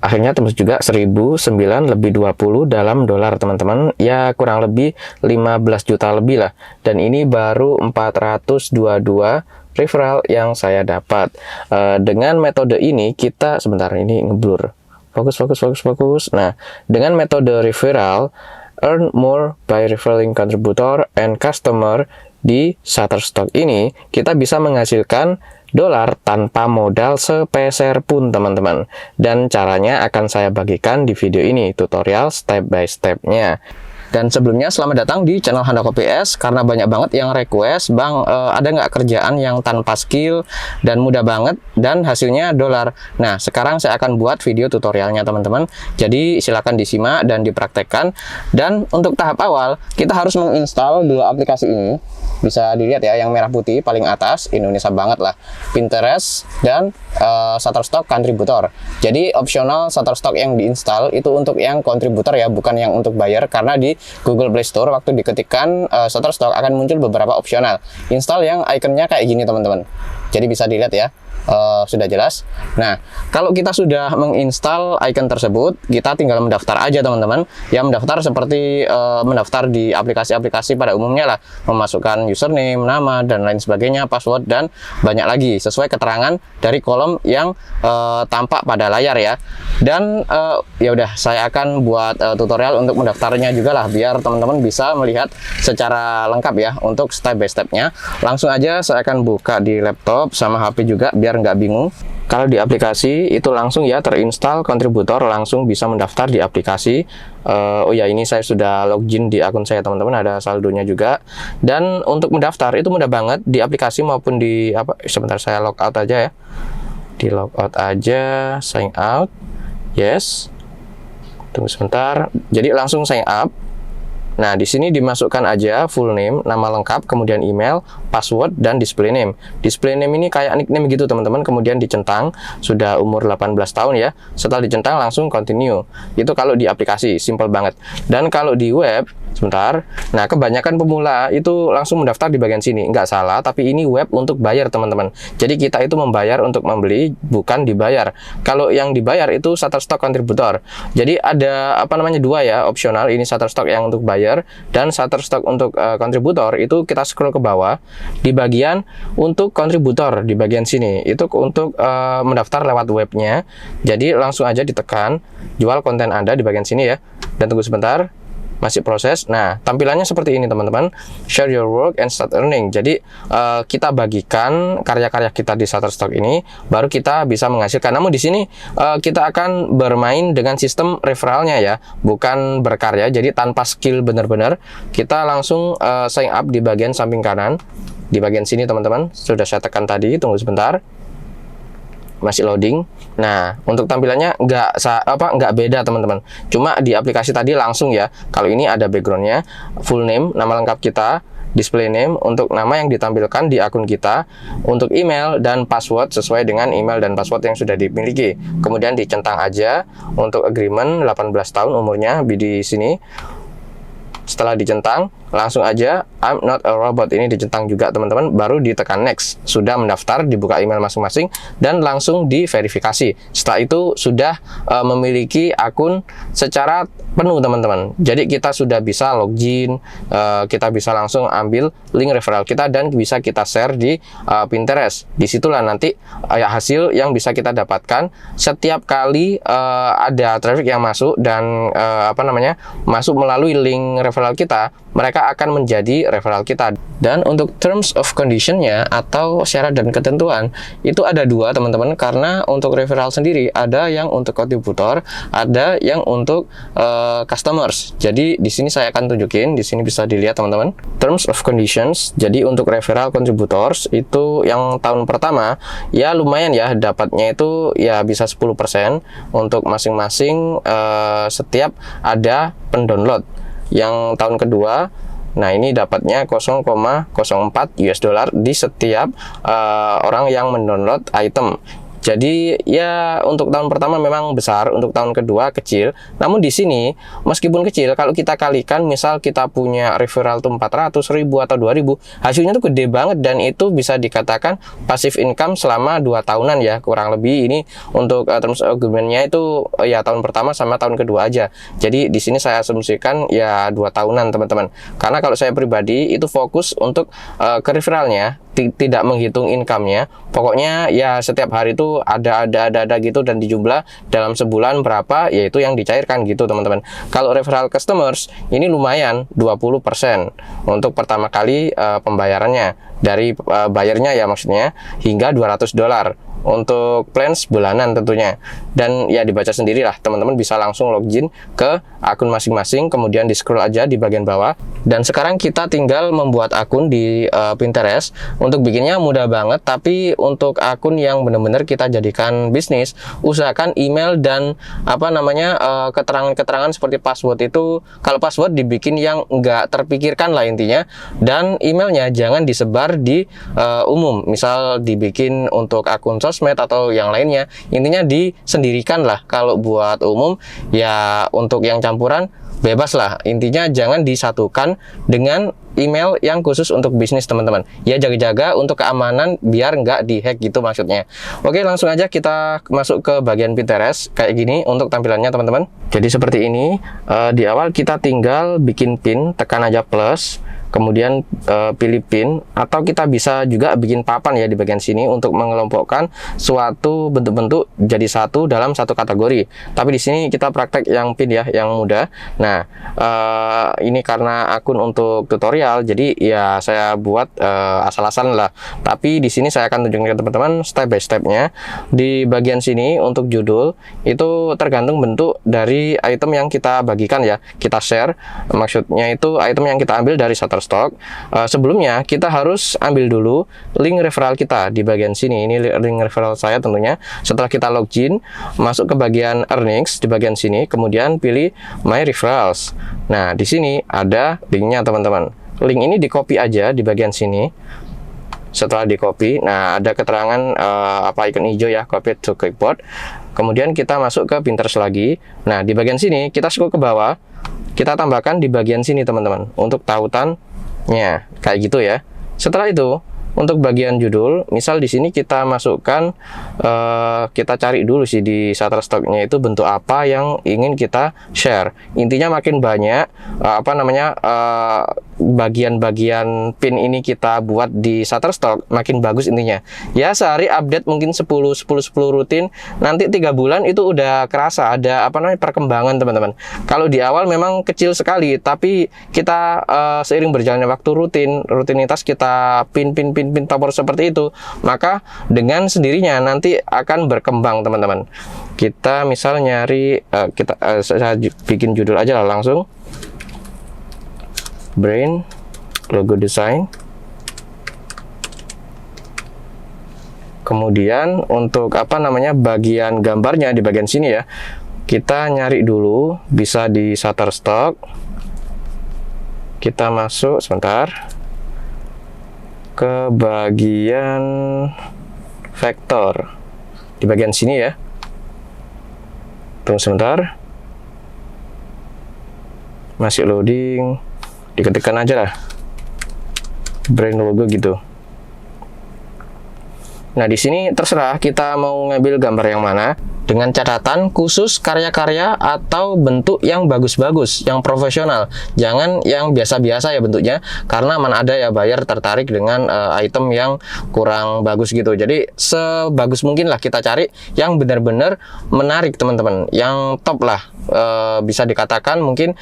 Akhirnya tembus juga 1009 lebih 20 dalam dolar teman-teman. Ya kurang lebih 15 juta lebih lah. Dan ini baru 422 referral yang saya dapat. Dengan metode ini kita, sebentar ini ngeblur. Fokus. Nah, dengan metode referral, earn more by referring contributor and customer di Shutterstock ini, kita bisa menghasilkan dolar tanpa modal sepeser pun teman-teman. Dan caranya akan saya bagikan di video ini, tutorial step by step-nya. Dan sebelumnya selamat datang di channel Handoko PS, karena banyak banget yang request, Bang, ada nggak kerjaan yang tanpa skill dan mudah banget dan hasilnya dolar. Nah, sekarang saya akan buat video tutorialnya teman-teman. Jadi silakan disimak dan dipraktekkan. Dan untuk tahap awal, kita harus menginstal dua aplikasi ini. Bisa dilihat ya, yang merah putih paling atas, Indonesia banget lah, Pinterest dan Shutterstock Contributor. Jadi opsional Shutterstock yang diinstal itu untuk yang kontributor ya, bukan yang untuk bayar, karena di Google Play Store waktu diketikkan Shutterstock akan muncul beberapa opsional. Install yang ikonnya kayak gini teman-teman. Jadi bisa dilihat ya. Sudah jelas. Nah, kalau kita sudah menginstal icon tersebut, kita tinggal mendaftar aja teman-teman. Ya, mendaftar seperti mendaftar di aplikasi-aplikasi pada umumnya lah, memasukkan username, nama, dan lain sebagainya, password, dan banyak lagi sesuai keterangan dari kolom yang tampak pada layar ya. Dan ya udah, saya akan buat tutorial untuk mendaftarnya juga lah, biar teman-teman bisa melihat secara lengkap ya untuk step by stepnya. Langsung aja saya akan buka di laptop sama HP juga biar nggak bingung. Kalau di aplikasi itu langsung ya terinstall kontributor, langsung bisa mendaftar di aplikasi. Oh ya, ini saya sudah login di akun saya teman-teman, ada saldonya juga. Dan untuk mendaftar itu mudah banget di aplikasi maupun di apa, sebentar saya logout aja ya. Di logout aja, sign out. Yes. Tunggu sebentar. Jadi langsung sign up. Nah, di sini dimasukkan aja full name, nama lengkap, kemudian email, password, dan display name. Display name ini kayak nickname gitu teman-teman, kemudian dicentang, sudah umur 18 tahun ya. Setelah dicentang langsung continue. Itu kalau di aplikasi, simple banget. Dan kalau di web, sebentar, nah kebanyakan pemula itu langsung mendaftar di bagian sini. Nggak salah, tapi ini web untuk bayar teman-teman. Jadi kita itu membayar untuk membeli, bukan dibayar. Kalau yang dibayar itu Shutterstock Contributor. Jadi ada apa namanya, dua ya, opsional. Ini Shutterstock yang untuk bayar dan Shutterstock untuk kontributor. Itu kita scroll ke bawah di bagian untuk kontributor, di bagian sini itu untuk mendaftar lewat webnya. Jadi langsung aja ditekan jual konten Anda di bagian sini ya, dan tunggu sebentar, masih proses. Nah, tampilannya seperti ini teman-teman, share your work and start earning. Jadi kita bagikan karya-karya kita di Shutterstock ini, baru kita bisa menghasilkan. Namun di sini kita akan bermain dengan sistem referralnya ya, bukan berkarya. Jadi tanpa skill benar-benar, kita langsung sign up di bagian samping kanan, di bagian sini teman-teman. Sudah saya tekan tadi, tunggu sebentar, masih loading. Nah, untuk tampilannya nggak beda teman-teman, cuma di aplikasi tadi langsung ya. Kalau ini ada backgroundnya, full name, nama lengkap kita, display name untuk nama yang ditampilkan di akun kita, untuk email dan password sesuai dengan email dan password yang sudah dimiliki. Kemudian dicentang aja untuk agreement 18 tahun umurnya di sini. Setelah dicentang, langsung aja I'm not a robot ini dicentang juga teman-teman, baru ditekan next. Sudah mendaftar, dibuka email masing-masing dan langsung diverifikasi. Setelah itu sudah memiliki akun secara penuh teman-teman. Jadi kita sudah bisa login, kita bisa langsung ambil link referral kita dan bisa kita share di Pinterest. Disitulah nanti hasil yang bisa kita dapatkan setiap kali ada traffic yang masuk dan masuk melalui link referral kita, mereka akan menjadi referral kita. Dan untuk terms of condition-nya atau syarat dan ketentuan itu ada dua teman-teman, karena untuk referral sendiri ada yang untuk kontributor, ada yang untuk customers. Jadi di sini saya akan tunjukin, di sini bisa dilihat teman-teman terms of conditions. Jadi untuk referral contributors itu yang tahun pertama ya lumayan ya, dapatnya itu ya bisa 10% untuk masing-masing setiap ada pendownload. Yang tahun kedua, nah ini dapatnya 0,04 US dollar di setiap orang yang mendownload item. Jadi ya untuk tahun pertama memang besar, untuk tahun kedua kecil. Namun di sini meskipun kecil, kalau kita kalikan misal kita punya referral tuh 400.000 atau 2.000, hasilnya tuh gede banget, dan itu bisa dikatakan passive income selama 2 tahunan ya kurang lebih. Ini untuk terms agreement-nya itu ya tahun pertama sama tahun kedua aja. Jadi di sini saya asumsikan ya 2 tahunan teman-teman. Karena kalau saya pribadi itu fokus untuk ke referralnya, tidak menghitung income-nya. Pokoknya ya setiap hari itu ada gitu, dan dijumlah dalam sebulan berapa, yaitu yang dicairkan gitu teman-teman. Kalau referral customers ini lumayan 20% untuk pertama kali pembayarannya dari bayarnya ya, maksudnya hingga $200 untuk plans bulanan tentunya. Dan ya dibaca sendirilah, teman-teman bisa langsung login ke akun masing-masing, kemudian di scroll aja di bagian bawah. Dan sekarang kita tinggal membuat akun di Pinterest. Untuk bikinnya mudah banget, tapi untuk akun yang benar-benar kita jadikan bisnis, usahakan email dan keterangan-keterangan seperti password itu, kalau password dibikin yang nggak terpikirkan lah intinya, dan emailnya jangan disebar di umum, misal dibikin untuk akun sosmed atau yang lainnya, intinya disendirikan lah. Kalau buat umum ya untuk yang campuran bebas lah, intinya jangan disatukan dengan email yang khusus untuk bisnis teman-teman. Ya jaga-jaga untuk keamanan biar nggak dihack gitu maksudnya. Oke, langsung aja kita masuk ke bagian Pinterest kayak gini untuk tampilannya teman-teman. Jadi seperti ini, di awal kita tinggal bikin pin, tekan aja plus, kemudian pilih pin, atau kita bisa juga bikin papan ya di bagian sini untuk mengelompokkan suatu bentuk-bentuk jadi satu dalam satu kategori. Tapi di sini kita praktek yang pin ya, yang mudah. Nah, ini karena akun untuk tutorial, jadi ya saya buat asal-asalan lah. Tapi di sini saya akan tunjukin ke teman-teman step by stepnya. Di bagian sini untuk judul itu tergantung bentuk dari item yang kita bagikan ya, kita share. Maksudnya itu item yang kita ambil dari Shutterstock. Sebelumnya kita harus ambil dulu link referral kita di bagian sini. Ini link referral saya tentunya. Setelah kita login, masuk ke bagian earnings di bagian sini, kemudian pilih my referrals. Nah, di sini ada linknya teman-teman. Link ini di copy aja di bagian sini. Setelah di copy, nah ada keterangan icon hijau ya, copy to clipboard. Kemudian kita masuk ke Pinterest lagi. Nah, di bagian sini kita scroll ke bawah, kita tambahkan di bagian sini teman-teman untuk tautannya kayak gitu ya. Setelah itu untuk bagian judul, misal di sini kita masukkan, kita cari dulu sih di Shutterstock-nya itu bentuk apa yang ingin kita share. Intinya makin banyak bagian-bagian pin ini kita buat di Shutterstock, makin bagus intinya. Ya sehari update mungkin 10 rutin, nanti 3 bulan itu udah kerasa ada perkembangan teman-teman. Kalau di awal memang kecil sekali, tapi kita seiring berjalannya waktu rutinitas kita pin topor seperti itu, maka dengan sendirinya nanti akan berkembang teman-teman. Kita misal nyari, saya bikin judul aja lah langsung, brain logo design. Kemudian untuk bagian gambarnya di bagian sini ya, kita nyari dulu, bisa di Shutterstock. Kita masuk sebentar ke bagian vektor di bagian sini ya. Tunggu sebentar, masih loading. Diketikkan aja lah brand logo gitu. Nah, di sini terserah kita mau ngambil gambar yang mana, dengan catatan khusus karya-karya atau bentuk yang bagus-bagus, yang profesional. Jangan yang biasa-biasa ya bentuknya, karena mana ada ya buyer tertarik dengan item yang kurang bagus gitu. Jadi sebagus mungkin lah kita cari yang benar-benar menarik teman-teman, yang top lah. Bisa dikatakan mungkin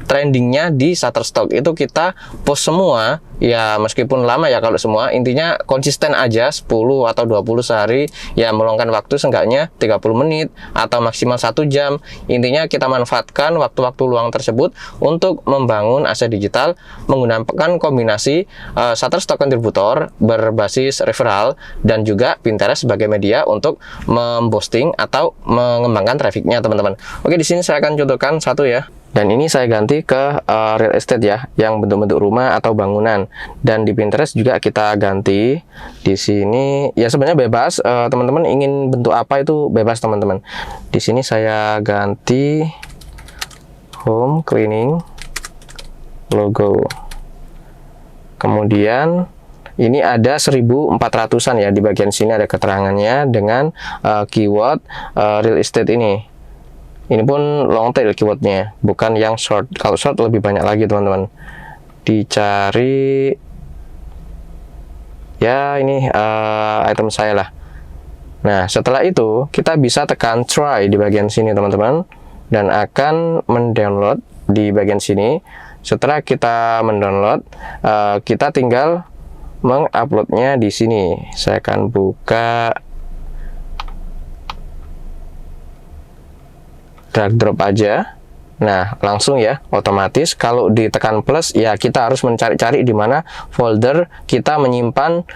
trendingnya di Shutterstock itu kita post semua ya, meskipun lama ya kalau semua, intinya konsisten aja 10 atau 20 sehari ya, meluangkan waktu seenggaknya 30 menit atau maksimal 1 jam. Intinya kita manfaatkan waktu-waktu luang tersebut untuk membangun aset digital menggunakan kombinasi Shutterstock Contributor berbasis referral dan juga Pinterest sebagai media untuk memposting atau mengembangkan trafficnya teman-teman. Oke, di sini saya saya akan contohkan satu ya. Dan ini saya ganti ke real estate ya, yang bentuk-bentuk rumah atau bangunan. Dan di Pinterest juga kita ganti. Di sini ya sebenarnya bebas, teman-teman ingin bentuk apa itu bebas teman-teman. Di sini saya ganti home cleaning logo. Kemudian ini ada 1400-an ya, di bagian sini ada keterangannya dengan keyword real estate ini. Ini pun long tail keywordnya, bukan yang short. Kalau short lebih banyak lagi teman-teman. Dicari ya ini item saya lah. Nah setelah itu kita bisa tekan try di bagian sini teman-teman, dan akan mendownload di bagian sini. Setelah kita mendownload, kita tinggal menguploadnya di sini. Saya akan buka, drag drop aja. Nah langsung ya, otomatis kalau ditekan plus ya kita harus mencari-cari di mana folder kita menyimpan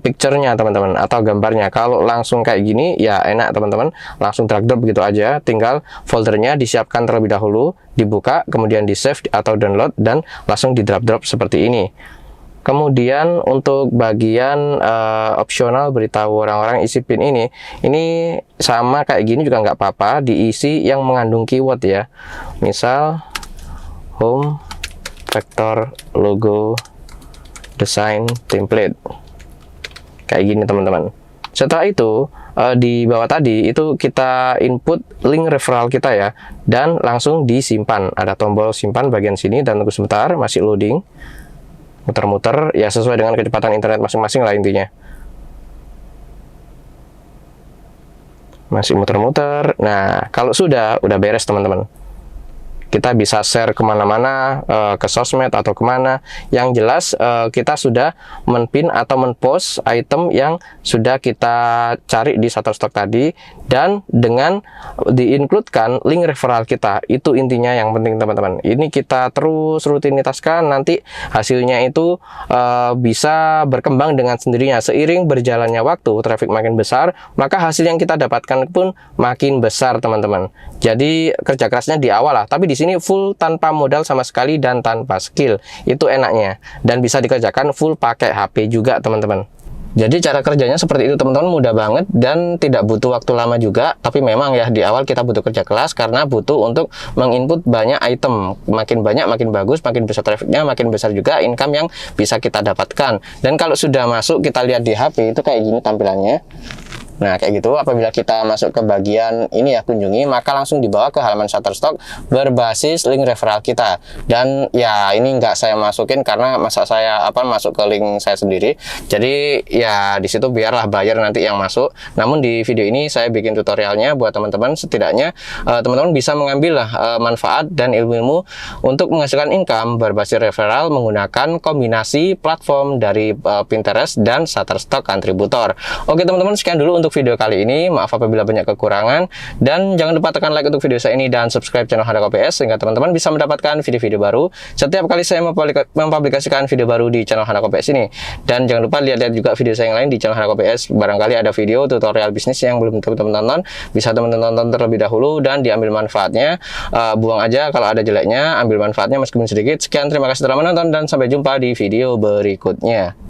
picture-nya teman-teman, atau gambarnya. Kalau langsung kayak gini ya enak teman-teman, langsung drag drop gitu aja, tinggal foldernya disiapkan terlebih dahulu, dibuka, kemudian di save atau download, dan langsung di drag drop seperti ini. Kemudian untuk bagian opsional beritahu orang-orang isi pin ini sama kayak gini juga nggak apa-apa, diisi yang mengandung keyword ya. Misal home vector logo design template kayak gini teman-teman. Setelah itu di bawah tadi itu kita input link referral kita ya, dan langsung disimpan. Ada tombol simpan bagian sini, dan tunggu sebentar, masih loading. Muter-muter ya sesuai dengan kecepatan internet masing-masing lah intinya. Masih muter-muter. Nah kalau udah beres teman-teman, kita bisa share kemana-mana, ke sosmed atau kemana. Yang jelas kita sudah menpin atau menpost item yang sudah kita cari di Shutterstock tadi, dan dengan diincludekan link referral kita. Itu intinya yang penting teman-teman. Ini kita terus rutinitaskan, nanti hasilnya itu bisa berkembang dengan sendirinya. Seiring berjalannya waktu, traffic makin besar, maka hasil yang kita dapatkan pun makin besar teman-teman. Jadi kerja kerasnya di awal lah, tapi di sini full tanpa modal sama sekali dan tanpa skill. Itu enaknya, dan bisa dikerjakan full pakai HP juga teman-teman. Jadi cara kerjanya seperti itu teman-teman, mudah banget dan tidak butuh waktu lama juga. Tapi memang ya di awal kita butuh kerja keras, karena butuh untuk menginput banyak item. Makin banyak makin bagus, makin besar trafficnya, makin besar juga income yang bisa kita dapatkan. Dan kalau sudah masuk, kita lihat di HP itu kayak gini tampilannya. Nah kayak gitu. Apabila kita masuk ke bagian ini ya, kunjungi, maka langsung dibawa ke halaman Shutterstock berbasis link referral kita. Dan ya ini nggak saya masukin karena saya masuk ke link saya sendiri. Jadi ya di situ biarlah buyer nanti yang masuk. Namun di video ini saya bikin tutorialnya buat teman-teman, setidaknya teman-teman bisa mengambil manfaat dan ilmu untuk menghasilkan income berbasis referral menggunakan kombinasi platform dari Pinterest dan Shutterstock Contributor. Oke teman-teman, sekian dulu untuk video kali ini. Maaf apabila banyak kekurangan, dan jangan lupa tekan like untuk video saya ini dan subscribe channel Handako PS sehingga teman-teman bisa mendapatkan video-video baru setiap kali saya mempublikasikan video baru di channel Handako PS ini. Dan jangan lupa lihat-lihat juga video saya yang lain di channel Handako PS. Barangkali ada video tutorial bisnis yang belum teman-teman tonton, bisa teman-teman tonton terlebih dahulu dan diambil manfaatnya. Buang aja kalau ada jeleknya, ambil manfaatnya meskipun sedikit. Sekian, terima kasih telah menonton dan sampai jumpa di video berikutnya.